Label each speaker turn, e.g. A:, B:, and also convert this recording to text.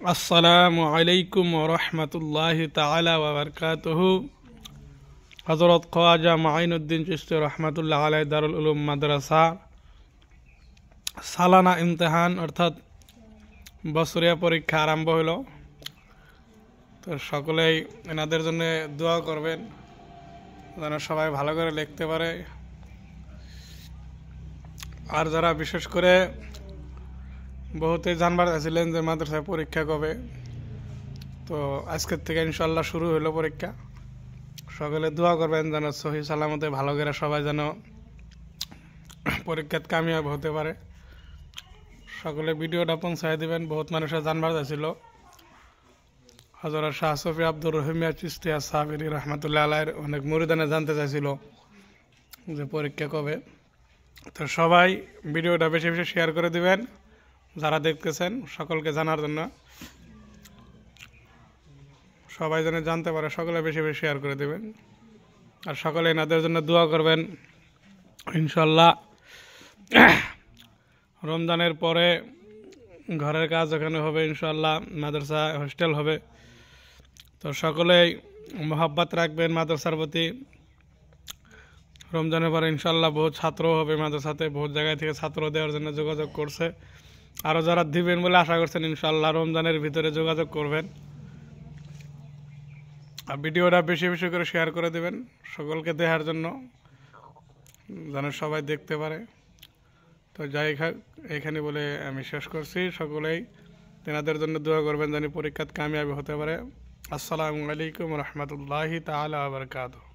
A: আসসালামু আলাইকুম রহমতুল্লাহ তাআলা ওয়া বারাকাতুহু। হযরত খ্বাজা মাঈনুদ্দিন চিশতি রহমাতুল্লাহ আলাইহি দারুল উলুম মাদ্রাসা সালানা ইমতিহান অর্থাৎ বছরিয়া পরীক্ষা আরম্ভ হলো। তো সকলেই এনাদের জন্য দোয়া করবেন যেন সবাই ভালো করে লিখতে পারে। আর যারা বিশেষ করে বহুতেই জানবার চাইছিলেন যে মাদ্রাসায় পরীক্ষা কবে, তো আজকের থেকে ইনশাল্লাহ শুরু হলো পরীক্ষা। সকলে দোয়া করবেন যেন সহি সালামতে ভালো করে সবাই যেন পরীক্ষাত কামিয়াব হতে পারে। সকলে ভিডিওটা পৌঁছায় দিবেন। বহুত মানুষের জানবার চাইছিল, হযরত শাহ সফি আব্দুর রহিম চিশতি সাবিরি রহমাতুল্লাহ আলাইহির অনেক মুরিদানে জানতে চাইছিল যে পরীক্ষা কবে। তো সবাই ভিডিওটা বেশি বেশি শেয়ার করে দিবেন যারা দেখতেছেন, সকলকে জানার জন্য, সবাই যেন জানতে পারে, সকলে বেশি বেশি শেয়ার করে দেবেন। আর সকলে এনাদের জন্য দোয়া করবেন। ইনশাল্লাহ রমজানের পরে ঘরের কাজ ওখানে হবে, ইনশাল্লাহ মাদ্রাসা হোস্টেল হবে। তো সকলেই মোহাব্বত রাখবেন মাদ্রাসার প্রতি। রমজানের পরে ইনশাল্লাহ বহুত ছাত্র হবে মাদ্রাসাতে, বহুত জায়গায় থেকে ছাত্র দেওয়ার জন্য যোগাযোগ করছে। আরও যারা দিবেন বলে আশা করছেন, ইনশাল্লাহ রমজানের ভিতরে যোগাযোগ করবেন। আর ভিডিওটা বেশি বেশি করে শেয়ার করে দেবেন সকলকে দেখার জন্য, যেন সবাই দেখতে পারে। তো যাই এখানে বলে আমি শেষ করছি। সকলেই তেনাদের জন্য দোয়া করবেন যেন পরীক্ষাত কামিয়াবি হতে পারে। আসসালামু আলাইকুম রহমতুল্লাহি তাআলা ওয়া বারাকাতুহু।